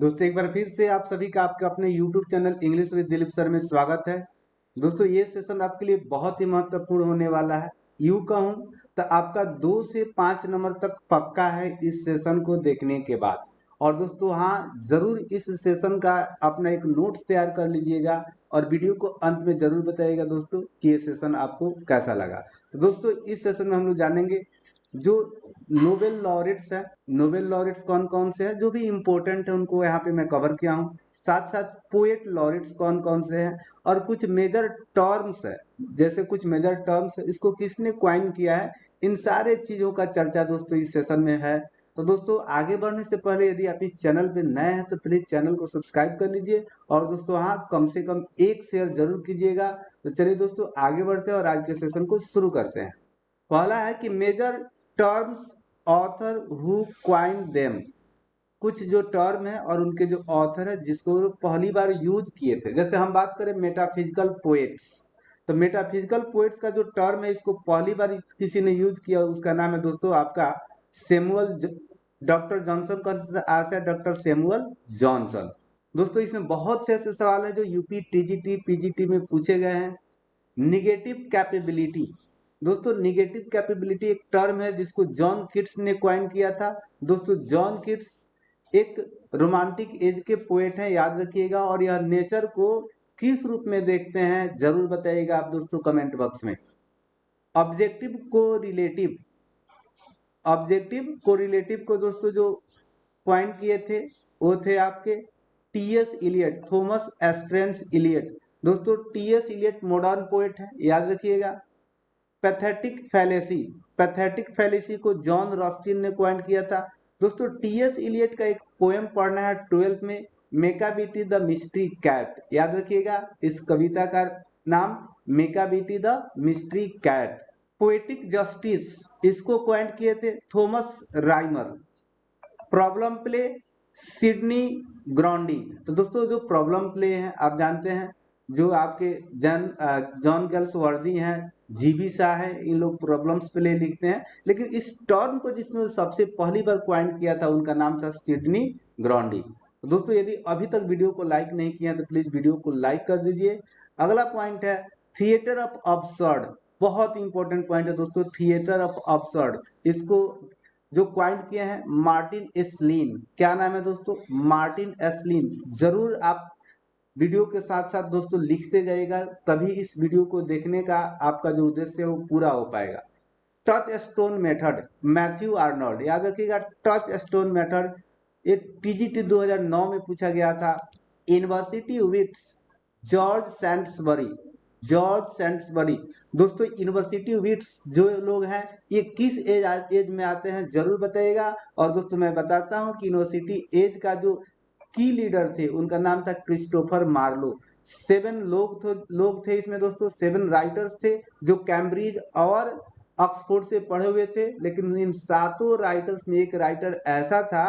दोस्तों एक बार फिर से आप सभी का आपके अपने YouTube channel English with Dilip sir में स्वागत है। दोस्तों ये सेशन आपके लिए बहुत ही महत्वपूर्ण होने वाला है। यूं कहूं तो आपका 2 से 5 नंबर तक पक्का है इस सेशन को देखने के बाद। और दोस्तों हाँ, जरूर इस सेशन का अपना एक नोट्स तैयार कर लीजिएगा और वीडियो को अंत में जरूर बताइएगा दोस्तों कि ये सेशन आपको कैसा लगा। तो दोस्तों इस सेशन में हम लोग जानेंगे जो नोबेल लॉरेट्स है। नोबेल लॉरेट्स कौन कौन से हैं जो भी इम्पोर्टेंट है उनको यहाँ पे मैं कवर किया हूँ। साथ साथ पोएट लॉरेट्स कौन कौन से हैं और कुछ मेजर टर्म्स है, जैसे कुछ मेजर टर्म्स है इसको किसने क्वाइन किया है, इन सारे चीज़ों का चर्चा दोस्तों इस सेशन में है। तो दोस्तों आगे बढ़ने से पहले यदि आप इस चैनल पे नए हैं तो प्लीज चैनल को सब्सक्राइब कर लीजिए और दोस्तों हाँ, कम से कम एक शेयर जरूर कीजिएगा। तो चलिए दोस्तों आगे बढ़ते हैं और आज के सेशन को शुरू करते हैं। पहला है कि major terms author who coin them. कुछ जो टर्म है और उनके जो ऑथर है जिसको वो पहली बार यूज किए थे। जैसे हम बात करें मेटाफिजिकल पोएट्स, तो मेटाफिजिकल पोएट्स का जो टर्म है इसको पहली बार किसी ने यूज किया, उसका नाम है दोस्तों आपका सैमुअल डॉक्टर जॉनसन का आशा डॉक्टर सैमुअल जॉनसन। दोस्तों इसमें बहुत से ऐसे सवाल हैं जो यूपी टीजीटी पीजीटी में पूछे गए हैं। Negative capability. दोस्तों निगेटिव कैपेबिलिटी एक टर्म है जिसको जॉन किट्स ने क्वाइन किया था। दोस्तों जॉन किट्स एक रोमांटिक एज के पोएट हैं, याद रखिएगा। और यह नेचर को किस रूप में देखते हैं जरूर बताइएगा आप दोस्तों कमेंट बॉक्स में। ऑब्जेक्टिव को रिलेटिव। ऑब्जेक्टिव को रिलेटिव को दोस्तों जो पॉइंट किए थे वो थे आपके टीएस इलियट, थॉमस एस्ट्रेंस इलियट। दोस्तों टीएस इलियट मॉडर्न पोएट है, याद रखिएगा। Pathetic fallacy. पैथेटिक फैलेसी को जॉन रस्किन ने क्वाइन किया था। दोस्तों टीएस इलियट का एक पोएम पढ़ना है 12th में, मेकाबिटी द मिस्ट्री कैट, याद रखिएगा इस कविता का नाम Macavity the mystery cat. Poetic justice इसको क्वाइन किए थे Thomas Rymer. Problem play Sydney Grundy. तो दोस्तों जो प्रॉब्लम प्ले हैं आप जानते हैं, जो आपके जॉन गेल्सवर्दी हैं, जीबी शाह है, इन लोग प्रॉब्लम्स प्ले लिखते हैं। लेकिन इस टर्म को जिसने सबसे पहली बार क्वाइन किया था उनका नाम था सिडनी ग्रांडी। तो दोस्तों यदि अभी तक वीडियो को लाइक नहीं किया तो प्लीज वीडियो को लाइक कर दीजिए। अगला पॉइंट है थिएटर ऑफ अब्सर्ड। बहुत इंपॉर्टेंट पॉइंट है दोस्तों, थिएटर ऑफ अब्सर्ड। इसको जो क्वाइन किए हैं मार्टिन एस्लिन। क्या नाम है दोस्तों? मार्टिन एस्लिन। जरूर आप वीडियो के साथ साथ दोस्तों लिखते जाइएगा, तभी इस वीडियो को देखने का आपका जो उद्देश्य है वो पूरा हो पाएगा। Touchstone method Matthew Arnold, याद रखिएगा टच स्टोन मेथड एक टीजीटी 2009 में पूछा गया था। University wits George Saintsbury. George Saintsbury. दोस्तों यूनिवर्सिटी विट्स जो लोग हैं ये किस एज में आते हैं जरूर बताइएगा। और दोस्तों मैं बताता हूं कि यूनिवर्सिटी एज का जो की लीडर थे उनका नाम था क्रिस्टोफर मार्लो। 7 लोग थे इसमें दोस्तों, 7 राइटर्स थे जो कैम्ब्रिज और ऑक्सफोर्ड से पढ़े हुए थे। लेकिन इन 7 राइटर्स में एक राइटर ऐसा था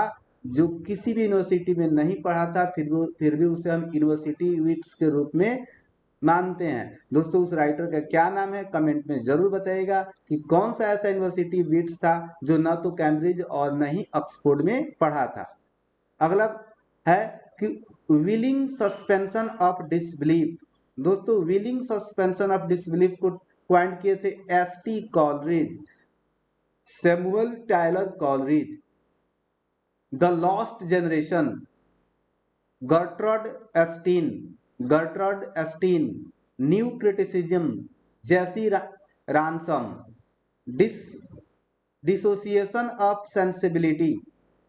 जो किसी भी यूनिवर्सिटी में नहीं पढ़ा था, फिर भी उसे हम यूनिवर्सिटी विट्स के रूप में मानते हैं। दोस्तों उस राइटर का क्या नाम है कमेंट में जरूर बताइएगा कि कौन सा ऐसा यूनिवर्सिटी विट्स था जो न तो कैम्ब्रिज और न ही ऑक्सफोर्ड में पढ़ा था। अगला है कि विलिंग सस्पेंशन ऑफ डिसबिलीफ। दोस्तों विलिंग सस्पेंशन ऑफ डिसबिलीफ को क्वाइंट किए थे ST. Coleridge, Samuel Taylor Coleridge. The lost generation Gertrude Stein. Gertrude Stein. New criticism JC Ransom. Dis dissociation of sensibility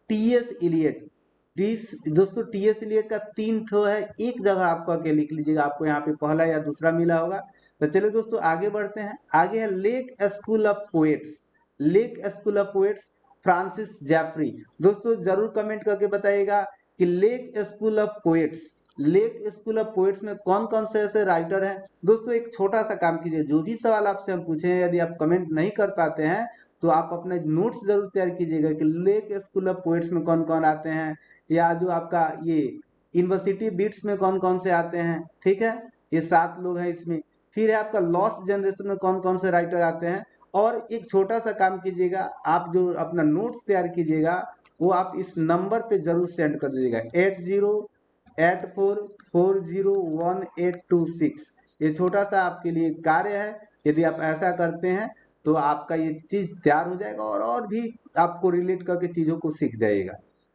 TS Eliot. दोस्तों TS Eliot का 3 ठो है, एक जगह आपको के लिख लीजिएगा, आपको यहाँ पे पहला या दूसरा मिला होगा। तो चलिए दोस्तों आगे बढ़ते हैं। आगे है Lake School of Poets. Lake School of Poets Francis Jeffrey. दोस्तों जरूर कमेंट करके बताइएगा कि Lake School of Poets, Lake School of Poets में कौन कौन से ऐसे राइटर हैं। दोस्तों एक छोटा सा काम कीजिए, जो भी सवाल आपसे हम पूछे हैं यदि आप कमेंट नहीं कर पाते हैं तो आप अपने नोट्स जरूर तैयार कीजिएगा कि लेक स्कूल ऑफ पोएट्स में कौन कौन आते हैं, या जो आपका ये यूनिवर्सिटी बीट्स में कौन कौन से आते हैं। ठीक है, ये 7 लोग हैं इसमें। फिर है आपका लॉस्ट जनरेशन में कौन कौन से राइटर आते हैं। और एक छोटा सा काम कीजिएगा, आप जो अपना नोट्स तैयार कीजिएगा वो आप इस नंबर पे जरूर सेंड कर दीजिएगा 8084401826। ये छोटा सा आपके लिए कार्य है, यदि आप ऐसा करते हैं तो आपका ये चीज तैयार हो जाएगा और भी आपको रिलेट करके चीजों को सीख जाइएगा।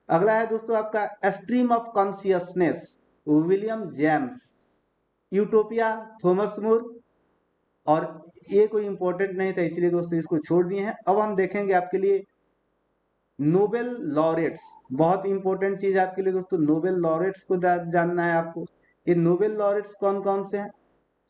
अगला है दोस्तों आपका stream of consciousness, William James, utopia Thomas More. और ये कोई इंपॉर्टेंट नहीं था इसलिए दोस्तों इसको छोड़ दिए हैं। अब हम देखेंगे आपके लिए नोबेल लॉरेट्स, बहुत इंपॉर्टेंट चीज आपके लिए दोस्तों, नोबेल लॉरेट्स को जानना है आपको। ये नोबेल लॉरेट्स कौन कौन से हैं?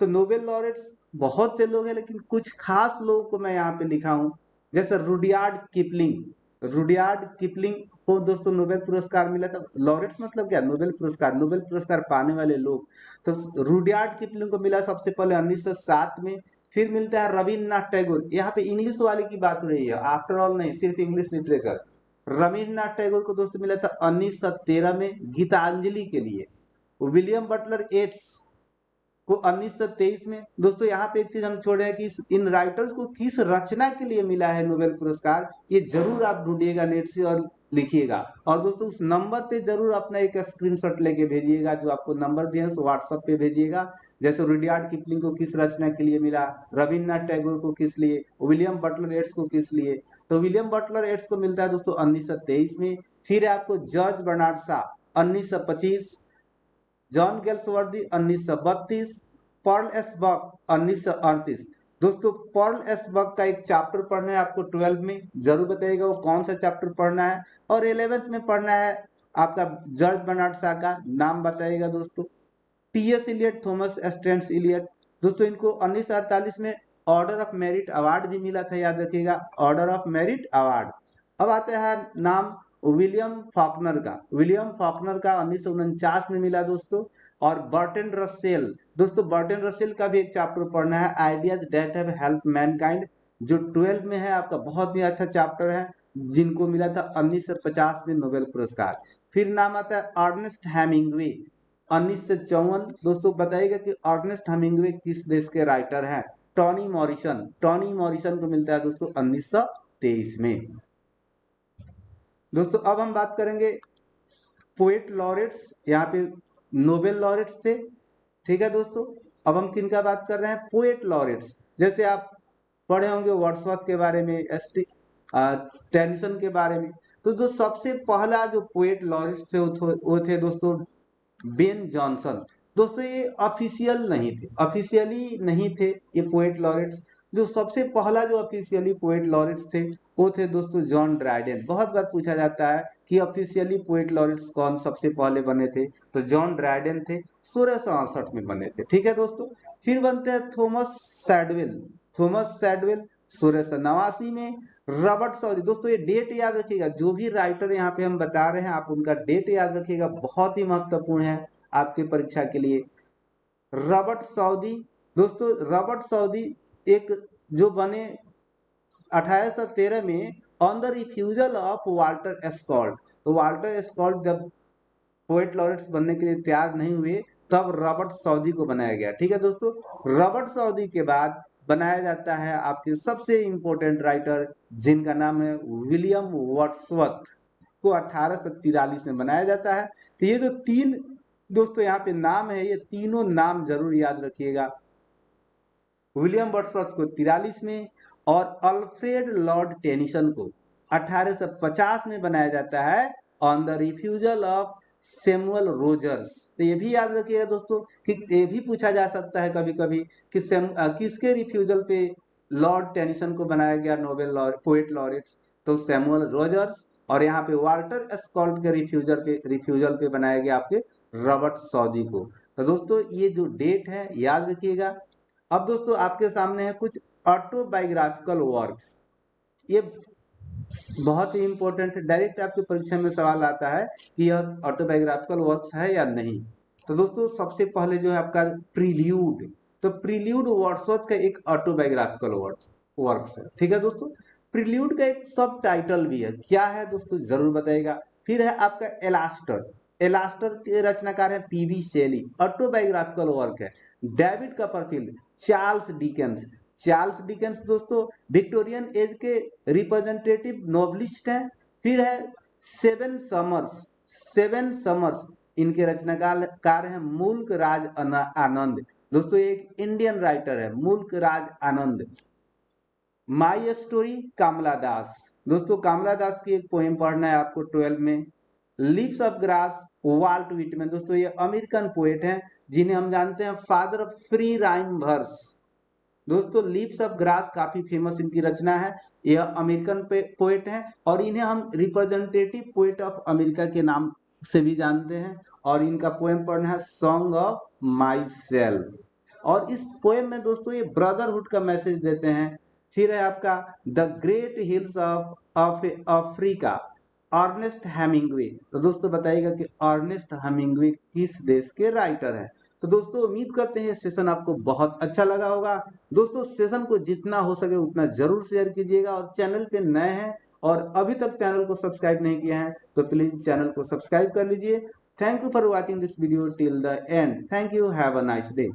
तो नोबेल लॉरेट्स बहुत से लोग हैं, लेकिन कुछ खास लोगों को मैं यहाँ पे लिखा हूँ, जैसे रुडयार्ड किपलिंग। रुडयार्ड किपलिंग को दोस्तों नोबेल पुरस्कार मिला था। लॉरेट्स मतलब क्या? नोबेल पुरस्कार, नोबेल पुरस्कार पाने वाले लोग। तो रुडयार्ड किपलिंग को मिला सबसे पहले 1907 में। फिर मिलता है रविन्द्रनाथ टैगोर। यहाँ पे इंग्लिश वाले की बात हो रही है, आफ्टर ऑल नहीं, सिर्फ इंग्लिश लिटरेचर। रविन्द्रनाथ टैगोर को दोस्तों मिला था 1913 में गीतांजलि के लिए। विलियम बटलर येट्स को 1923 में। दोस्तों यहाँ पे एक चीज हम छोड़ रहे हैं कि इन राइटर्स को किस रचना के लिए मिला है नोबेल पुरस्कार, ये जरूर आप ढूंढिएगा नेट से और लिखिएगा। और दोस्तों उस नंबर पे जरूर अपना एक स्क्रीनशॉट लेके भेजिएगा, जो आपको नंबर दिए हैं व्हाट्सएप पे भेजिएगा। जैसे रुडयार्ड किपलिंग को किस रचना के लिए मिला, रविन्द्रनाथ टैगोर को किस लिए, विलियम बटलर येट्स को किस लिए। तो विलियम बटलर येट्स को मिलता है दोस्तों 1923 में। फिर है आपको George Bernard Shaw 1925, John Galsworthy 1932, Pearl S Buck 1938। दोस्तों पर्ल एस बक का एक चैप्टर पढ़ना है आपको 12 में, जरूर बताइएगा वो कौन सा चैप्टर पढ़ना है। और 11th में पढ़ना है आपका जॉर्ज बर्नार्ड शॉ का नाम बताइएगा दोस्तों। TS Eliot, Thomas Stearns Eliot. दोस्तों इनको 1948 में ऑर्डर ऑफ मेरिट अवार्ड भी मिला था, याद रखिएगा, ऑर्डर ऑफ मेरिट अवार्ड। अब आता है नाम विलियम फॉकनर का। विलियम फॉकनर का 1949 में मिला दोस्तों। और बर्टन रसेल, दोस्तों बर्टन रसेल का भी एक चैप्टर पढ़ना है, ideas that have help Mankind, जो 12 में है आपका, बहुत ही अच्छा चैप्टर है, जिनको मिला था 1950 में नोबेल पुरस्कार। फिर नाम आता है अर्नेस्ट हेमिंग्वे 1954। दोस्तों बताइएगा कि अर्नेस्ट हेमिंग्वे किस देश के राइटर हैं? Toni Morrison. टॉनी मॉरिसन को मिलता है दोस्तों 1923 में। दोस्तों अब हम बात करेंगे पोएट लॉरेट्स, यहाँ पे नोबेल लॉरेट्स थे, ठीक है दोस्तों। अब हम किन का बात कर रहे हैं? Poet laureates. जैसे आप पढ़े होंगे वर्ड्सवर्थ के बारे में, टेनिसन के बारे में। तो जो सबसे पहला जो पोएट लॉरेट्स थे वो थे दोस्तों बेन जॉनसन। दोस्तों ये ऑफिशियल नहीं थे, ऑफिशियली नहीं थे ये पोएट लॉरेट्स। जो सबसे पहला जो ऑफिशियली पोएट लॉरेट्स थे वो थे दोस्तों जॉन ड्राइडेन। बहुत बार पूछा जाता है कि ऑफिशियली पोएट लॉरेट्स कौन सबसे पहले बने थे, तो जॉन ड्राइडेन थे, 1668 में बने थे, ठीक है दोस्तों। फिर बनते हैं थॉमस सैडविल। थॉमस सैडविल 1689 में। रॉबर्ट सऊदी, दोस्तों ये डेट याद रखिएगा, जो भी राइटर यहाँ पे हम बता रहे हैं आप उनका डेट याद रखिएगा, बहुत ही महत्वपूर्ण है आपके परीक्षा के लिए। रॉबर्ट सऊदी, दोस्तों रॉबर्ट सऊदी एक जो बने 1813 में on the refusal of Walter Scott. तो वाल्टर स्कॉल्ट जब पोएट लॉरेट्स बनने के लिए तैयार नहीं हुए, तब रॉबर्ट सऊदी को बनाया गया, ठीक है दोस्तों। रॉबर्ट सऊदी के बाद बनाया जाता है आपके सबसे इंपॉर्टेंट राइटर, जिनका नाम है विलियम वर्ड्सवर्थ, को 1843 में बनाया जाता है। तो ये जो तीन दोस्तों यहाँ पे नाम है, ये तीनों नाम जरूर याद रखिएगा। विलियम वर्ड्सवर्थ को 43 में और अल्फ्रेड लॉर्ड टेनिसन को 1850 में बनाया जाता है on the refusal of Samuel Rogers. तो ये भी याद रखिएगा दोस्तों कि ये भी पूछा जा सकता है कभी कभी कि किसके रिफ्यूजल पे लॉर्ड टेनिसन को बनाया गया नोबेल पोएट लॉरेट्स, तो सैमुअल रोजर्स। और यहाँ पे वाल्टर स्कॉल्ट के रिफ्यूजल पे बनाया गया आपके रॉबर्ट सऊदी को। तो दोस्तों ये जो डेट है याद रखिएगा। अब दोस्तों आपके सामने है कुछ ऑटोबायोग्राफिकल वर्क्स। ये बहुत ही इंपॉर्टेंट है, डायरेक्ट आपके परीक्षा में सवाल आता है कि यह ऑटोबायोग्राफिकल वर्क्स है या नहीं। तो दोस्तों सबसे पहले जो है आपका प्रील्यूड। तो प्रील्यूड वर्ड्सवर्थ का एक ऑटोबायोग्राफिकल वर्क्स है, ठीक है दोस्तों। प्रील्यूड का एक सब टाइटल भी है, क्या है दोस्तों जरूर बताइएगा। फिर है आपका एलास्टर। एलास्टर के रचनाकार है पीबी शेली, ऑटोबायोग्राफिकल वर्क है। David Copperfield, Charles Dickens. Charles Dickens दोस्तों विक्टोरियन एज के रिप्रेजेंटेटिव नोबलिस्ट हैं। फिर है सेवन समर्स इनके रचनाकार हैं मुल्क राज आनंद। दोस्तों एक इंडियन राइटर है मुल्क राज आनंद। माई स्टोरी कामला दास। दोस्तों कामला दास की एक पोएम पढ़ना है आपको 12 में। Leaves of Grass Walt Whitman. दोस्तों ये अमेरिकन पोएट हैं जिन्हें हम जानते हैं father of free rhyme verse. दोस्तों लिप्स ऑफ ग्रास काफी फेमस इनकी रचना है। यह अमेरिकन पोएट हैं और इन्हें हम रिप्रेजेंटेटिव पोएट ऑफ अमेरिका के नाम से भी जानते हैं। और इनका पोएम पढ़ना है सॉन्ग ऑफ माई सेल्फ। और इस पोएम में दोस्तों ये ब्रदरहुड का मैसेज देते हैं। फिर है आपका the great hills of Africa Ernest Hemingway. तो दोस्तों बताइएगा कि अर्नेस्ट हेमिंग्वे किस देश के राइटर हैं। तो दोस्तों उम्मीद करते हैं सेशन आपको बहुत अच्छा लगा होगा। दोस्तों सेशन को जितना हो सके उतना जरूर शेयर कीजिएगा और चैनल पे नए हैं और अभी तक चैनल को सब्सक्राइब नहीं किया है तो प्लीज चैनल को सब्सक्राइब कर लीजिए। Thank you for watching this video till the end. Thank you, have a nice day.